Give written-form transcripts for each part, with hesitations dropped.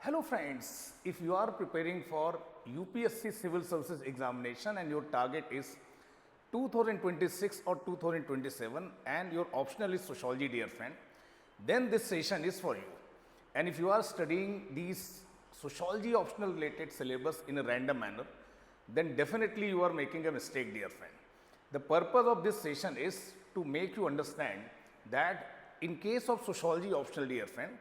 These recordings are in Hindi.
Hello friends, if you are preparing for UPSC Civil Services examination and your target is 2026 or 2027 and your optional is sociology, dear friend, then this session is for you. And if you are studying these sociology optional related syllabus in a random manner, then definitely you are making a mistake, dear friend. The purpose of this session is to make you understand that in case of sociology optional, dear friend,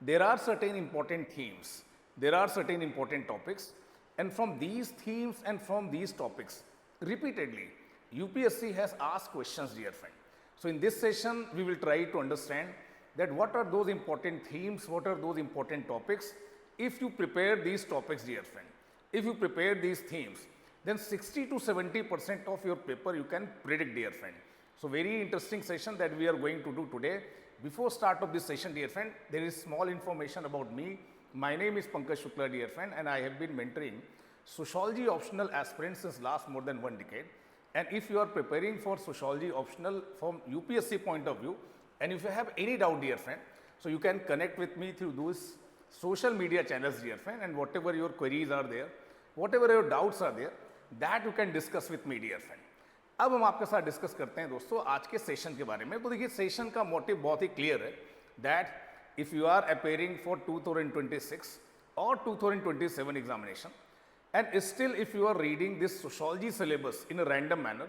there are certain important themes, there are certain important topics, and from these themes and from these topics, repeatedly, UPSC has asked questions, dear friend. So in this session, we will try to understand that what are those important themes, what are those important topics. If you prepare these topics, dear friend, if you prepare these themes, then 60 to 70% of your paper you can predict, dear friend. So very interesting session that we are going to do today. Before start of this session, dear friend, there is small information about me. My name is Pankaj Shukla, dear friend, and I have been mentoring sociology optional aspirants since last more than 1 decade. And if you are preparing for sociology optional from UPSC point of view, and if you have any doubt, dear friend, so you can connect with me through those social media channels, dear friend, and whatever your queries are there, whatever your doubts are there, that you can discuss with me, dear friend. अब हम आपके साथ डिस्कस करते हैं दोस्तों आज के सेशन के बारे में। तो देखिए सेशन का मोटिव बहुत ही क्लियर है that if you are appearing for 2026 और 2027 examination and still if you are reading this sociology syllabus in a random manner,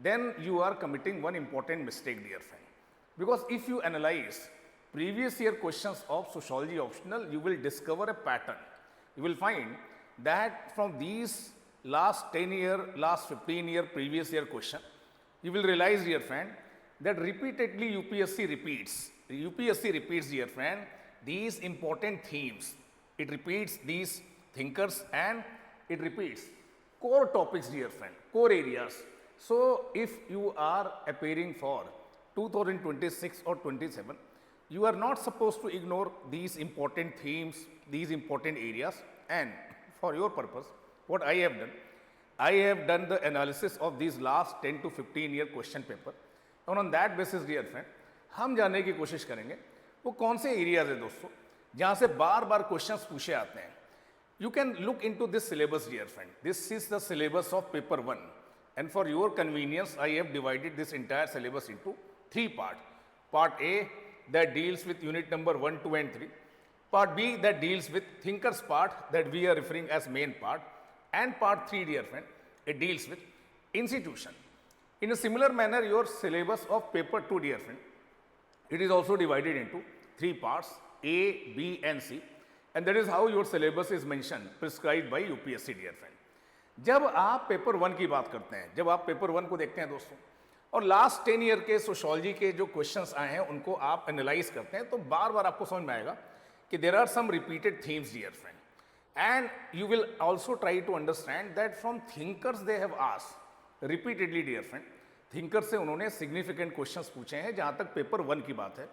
then you are committing one important mistake, dear friend. Because if you analyze previous year questions of sociology optional, you will discover a pattern. You will find that from these last 10 year, last 15 year, previous year question, you will realize, dear friend, that repeatedly UPSC repeats, dear friend, these important themes. It repeats these thinkers and it repeats core topics, dear friend, core areas. So if you are appearing for 2026 or 27, you are not supposed to ignore these important themes, these important areas. And for your purpose, what I have done the analysis of these last 10 to 15 year question paper. And on that basis, dear friend, हम जानने की कोशिश करेंगे वो कौन से एरियाज है दोस्तों जहाँ से बार बार क्वेश्चंस पूछे आते हैं. You can look into this syllabus, dear friend. This is the syllabus of paper 1. And for your convenience, I have divided this entire syllabus into 3 parts. Part A that deals with unit number 1, 2 and 3. Part B that deals with thinkers part that we are referring as main part. And part 3, dear friend, it deals with institution. In a similar manner, your syllabus of paper 2, dear friend, it is also divided into 3 parts, A, B and C. And that is how your syllabus is mentioned, prescribed by UPSC, dear friend. जब आप पेपर 1 की बात करते हैं, जब आप पेपर 1 को देखते हैं दोस्तों और लास्ट 10 ईयर के सोशोलॉजी के जो क्वेश्चंस आए हैं उनको आप एनालाइज करते हैं तो बार बार आपको समझ में आएगा कि there are some repeated themes, dear friend. And you will also try to understand that from thinkers they have asked repeatedly, dear friend. Thinker से उन्होंने सिग्निफिकेंट क्वेश्चंस पूछे हैं जहां तक पेपर 1 की बात है.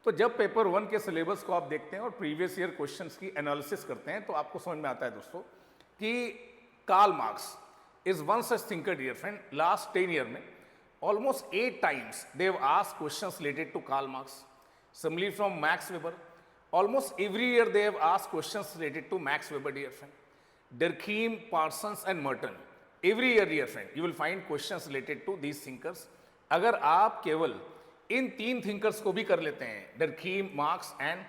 तो जब पेपर 1 के सिलेबस को आप देखते हैं और प्रीवियस ईयर क्वेश्चंस की एनालिसिस करते हैं तो आपको समझ में आता है दोस्तों कि Karl Marx is one such thinker, dear friend. Last 10 years में almost 8 times they have asked questions related to Karl Marx. Similarly from Max Weber, almost every year they have asked questions related to Max Weber, dear friend. Durkheim, Parsons and Merton. Every year, dear friend, you will find questions related to these thinkers. अगर आप केवल इन 3 thinkers को भी कर लेते हैं, Durkheim, Marx and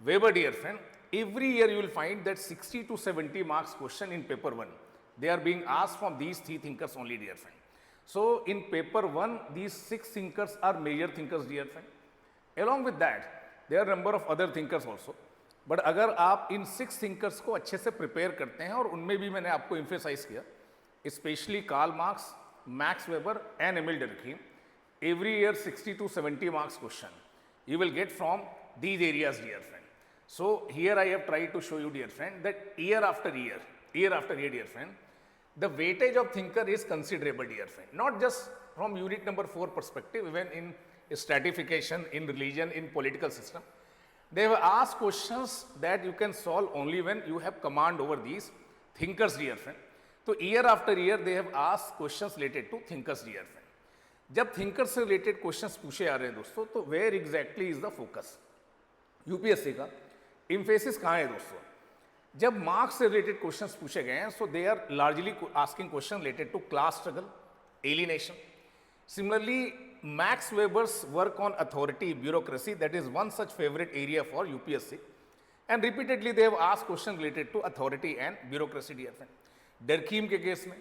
Weber, dear friend, every year you will find that 60 to 70 marks question in paper 1. They are being asked from these 3 thinkers only, dear friend. So in paper 1, these 6 thinkers are major thinkers, dear friend. Along with that, there are number of other thinkers also. But अगर आप इन 6 thinkers को अच्छे से प्रिपेयर करते हैं और उनमें भी मैंने आपको emphasize किया, especially Karl Marx, Max Weber and Emil Durkheim, every year 60 to 70 marks question you will get from these areas, dear friend. So here I have tried to show you, dear friend, that year after year, dear friend, the weightage of thinker is considerable, dear friend. Not just from unit number 4 perspective, even in stratification, in religion, in political system. They have asked questions that you can solve only when you have command over these thinkers, dear friend. So year after year they have asked questions related to thinkers, dear friend. जब thinkers से related questions पूछे आ रहे हैं दोस्तों तो where exactly is the focus? UPSC का इम्फेसिस कहाँ है दोस्तों? जब मार्क्स से रिलेटेड क्वेश्चंस पूछे गए हैं, so they are largely asking question related to class struggle, alienation. Similarly, Max Weber's work on authority, bureaucracy, that is one such favorite area for UPSC. And repeatedly they have asked questions related to authority and bureaucracy, dear friend. Durkheim के केस में,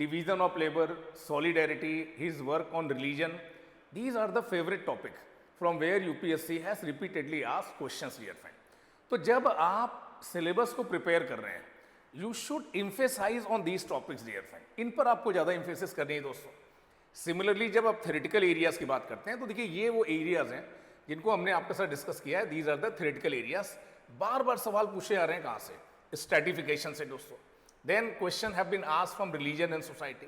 division of labor, solidarity, his work on religion, these are the favorite topic from where UPSC has repeatedly asked questions, dear friend. तो जब आप सिलेबस को प्रिपेयर कर रहे हैं, you should emphasize on these topics, dear friend. इन पर आपको ज़्यादा emphasis करनी है दोस्तों. सिमिलरली जब आप थ्योरेटिकल एरियाज की बात करते हैं तो देखिए ये वो एरियाज हैं जिनको हमने आपके साथ डिस्कस किया है. These are the theoretical areas. बार बार सवाल पूछे आ रहे हैं कहाँ से? स्ट्रैटिफिकेशन से दोस्तों. Then question have been asked from religion and society,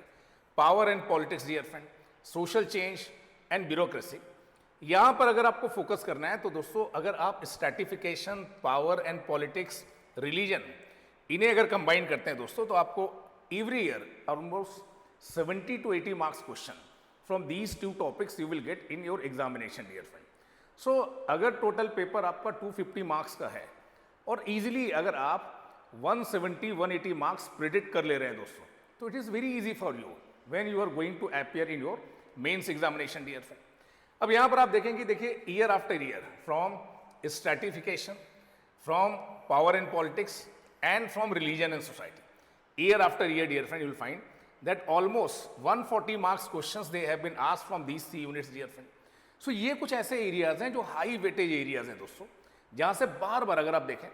power and politics, dear friend, social change and bureaucracy. यहाँ पर अगर आपको फोकस करना है तो दोस्तों अगर आप stratification, power and politics, religion, इन्हें अगर कंबाइन करते हैं दोस्तों तो आपको every year almost 70 to 80 marks question from these two topics you will get in your examination, dear friend. So अगर टोटल पेपर आपका 250 मार्क्स का है और इजीली अगर आप 170-180 मार्क्स प्रिडिक्ट कर ले रहे हैं दोस्तों, तो it is very easy for you when you are going to appear in your mains examination, dear friend. अब यहाँ पर आप देखेंगे, देखिए year after year from stratification, from power and politics and from religion and society, year after year, dear friend, you will find that almost 140 marks questions they have been asked from these 3 units, dear friend. So ये कुछ ऐसे एरियाज हैं जो हाई वेटेज एरियाज हैं दोस्तों, जहाँ से बार बार अगर आप देखें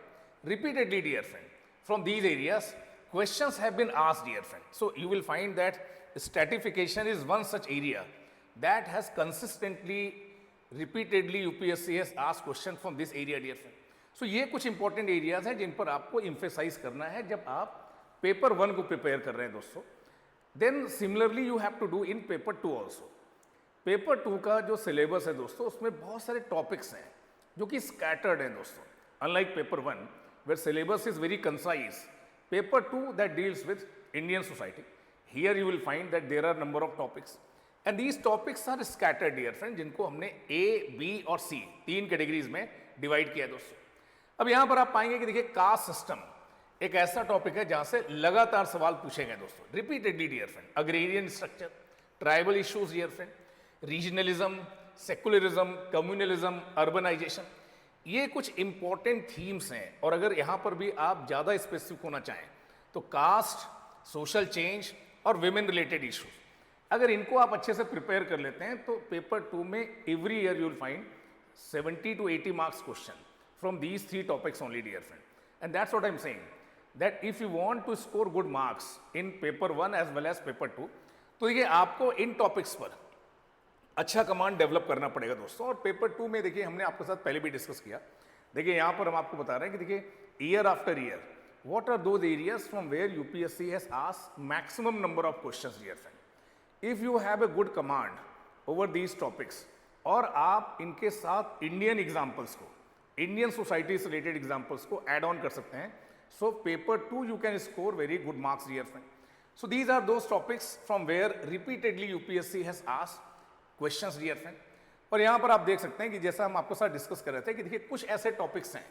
repeatedly, dear friend, from these areas questions have been asked, dear friend. So you will find that stratification is one such area that has consistently, repeatedly UPSC has asked question from this area, dear friend. So ये कुछ इंपॉर्टेंट एरियाज हैं जिन पर आपको इम्फेसाइज करना है जब आप पेपर 1 को प्रिपेयर कर रहे हैं दोस्तों. Then similarly you have to do in paper 2 also. Paper 2 का जो सिलेबस है दोस्तों उसमें बहुत सारे टॉपिक्स हैं जो कि स्कैटर्ड हैं दोस्तों. Unlike paper 1 where syllabus is very concise, paper 2 that deals with Indian society, here you will find that there are number of topics and these topics are scattered, dear friend, जिनको हमने ए, बी और सी 3 कैटेगरीज में डिवाइड किया है दोस्तों. अब यहाँ पर आप पाएंगे कि देखिए कास्ट सिस्टम एक ऐसा टॉपिक है जहां से लगातार सवाल पूछे गए दोस्तों, repeatedly, dear friend. Agrarian structure, tribal issues, dear friend, regionalism, secularism, communalism, urbanization, ये कुछ इंपॉर्टेंट थीम्स हैं. और अगर यहाँ पर भी आप ज़्यादा स्पेसिफिक होना चाहें तो कास्ट, सोशल चेंज और विमेन रिलेटेड इश्यूज, अगर इनको आप अच्छे से प्रिपेयर कर लेते हैं तो पेपर 2 में every year you will find 70 to 80 marks question from these 3 topics only, dear friend. And that's what I am saying, that if you want to score good marks in paper 1 as well as paper 2, तो देखिए आपको इन टॉपिक्स पर अच्छा कमांड डेवलप करना पड़ेगा दोस्तों. और पेपर 2 में देखिए हमने आपके साथ पहले भी डिस्कस किया. देखिए यहाँ पर हम आपको बता रहे हैं कि देखिए year after year what are those areas from where UPSC has asked maximum number of questions, dear friend. If you have a good command over these topics और आप इनके साथ इंडियन एग्जाम्पल्स को, इंडियन सोसाइटी से रिलेटेड एग्जाम्पल्स को एड ऑन कर सकते हैं, so paper 2 you can score very good marks, dear friend. So these are those topics from where repeatedly UPSC has asked questions, dear friend. और यहाँ पर आप देख सकते हैं कि जैसा हम आपके साथ डिस्कस कर रहे थे कि देखिए कुछ ऐसे टॉपिक्स हैं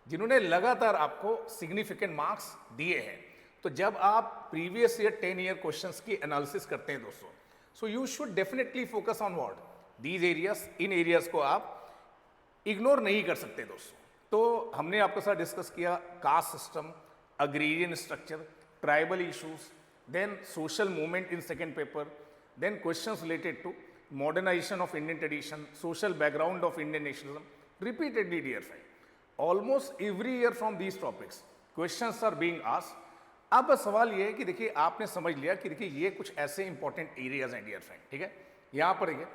जिन्होंने लगातार आपको सिग्निफिकेंट मार्क्स दिए हैं. तो जब आप प्रीवियस ईयर 10 ईयर क्वेश्चंस की एनालिसिस करते हैं दोस्तों, so you should definitely focus on what these areas. In areas को आप इग्नोर नहीं कर सकते दोस्तों. तो हमने आपके साथ डिस्कस किया caste system, agrarian structure, tribal issues, then social movement in second paper, then questions related to modernization of Indian tradition, social background of Indian nationalism, repeatedly, dear friend, almost every year from these topics questions are being asked. अब सवाल ये है कि देखिए आपने समझ लिया कि देखिए ये कुछ ऐसे इंपॉर्टेंट एरियाज हैं, डियर फ्रेंड, ठीक है. यहाँ पर देखिए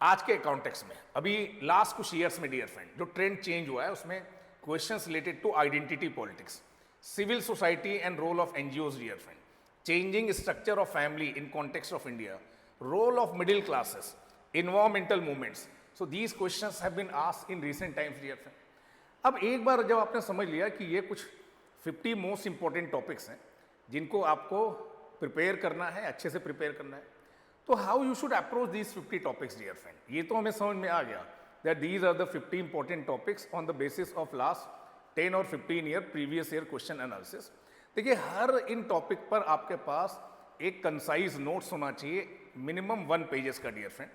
आज के कॉन्टेक्स्ट में अभी लास्ट कुछ ईयर्स में, डियर फ्रेंड, जो ट्रेंड चेंज हुआ है उसमें questions related to identity politics, civil society and role of NGOs, dear friend, changing structure of family in context of India, role of middle classes, environmental movements. So these questions have been asked in recent times, dear friend. अब एक बार जब आपने समझ लिया कि ये कुछ 50 मोस्ट इंपॉर्टेंट टॉपिक्स हैं जिनको आपको प्रिपेयर करना है, अच्छे से प्रिपेयर करना है, तो how you should approach these 50 topics, dear friend. ये तो हमें समझ में आ गया that these are the 50 important topics on the basis of last 10 और 15 year previous year question analysis. देखिए हर इन टॉपिक पर आपके पास एक कंसाइज नोट्स होना चाहिए, मिनिमम 1 पेजेस का डियर फ्रेंड,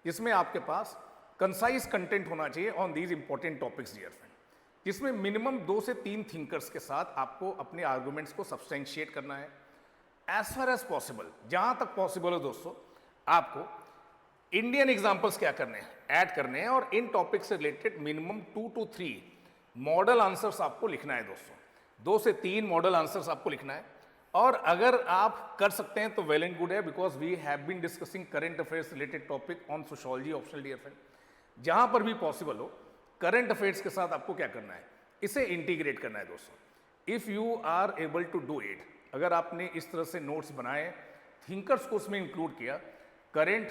जिसमें आपके पास कंसाइज कंटेंट होना चाहिए on these important topics dear friend, जिसमें मिनिमम 2 से 3 थिंकर्स के साथ आपको अपने आर्गुमेंट्स को सब्सटेंशिएट करना है एज फार एज पॉसिबल। जहां तक पॉसिबल हो दोस्तों, आपको इंडियन एग्जाम्पल्स क्या करने हैं, ऐड करने हैं, और इन टॉपिक से related minimum 2 to 3 model answers आपको लिखना है दोस्तों। 2 से 3 मॉडल आंसर्स आपको लिखना है, और अगर आप कर सकते हैं तो वेल एंड गुड है, because we have been discussing current affairs related topic on sociology optional dear friend. जहां पर भी पॉसिबल हो करंट अफेयर्स के साथ आपको क्या करना है, इसे इंटीग्रेट करना है दोस्तों। If you are able to do it, अगर आपने इस तरह से नोट्स बनाए, थिंकर्स को उसमें इंक्लूड किया, करेंट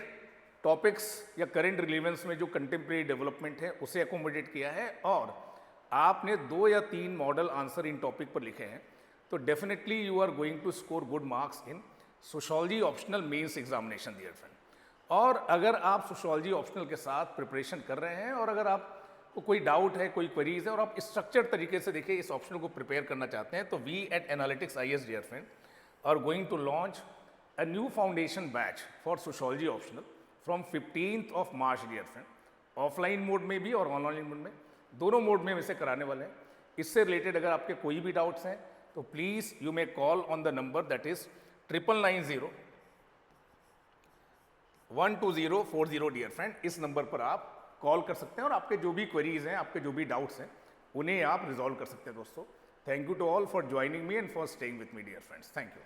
टॉपिक्स या करेंट रिलेवेंस में जो कंटेम्प्रेरी डेवलपमेंट है उसे एकोमोडेट किया है, और आपने 2 या 3 मॉडल आंसर इन टॉपिक पर लिखे हैं, तो definitely you are going to score good marks in sociology optional mains examination dear friend. और अगर आप सोशियोलॉजी ऑप्शनल के साथ प्रिपरेशन कर रहे हैं, और अगर आपको कोई डाउट है, कोई क्वेरीज है, और आप स्ट्रक्चर्ड तरीके से देखिए इस ऑप्शनल को प्रिपेयर करना चाहते हैं, तो we at analytics IAS dear friend are going to launch a new foundation batch for sociology optional from 15th of March dear friend. Offline mode में भी और ऑनलाइन मोड में, दोनों मोड में हम इसे कराने वाले हैं। इससे रिलेटेड अगर आपके कोई भी डाउट्स हैं तो please you may call on the number that is 9990-12040 dear friend. इस नंबर पर आप कॉल कर सकते हैं, और आपके जो भी क्वेरीज हैं, आपके जो भी डाउट्स हैं, उन्हें आप रिजॉल्व कर सकते हैं दोस्तों। Thank you to all for joining me and for staying with me dear friends. Thank you.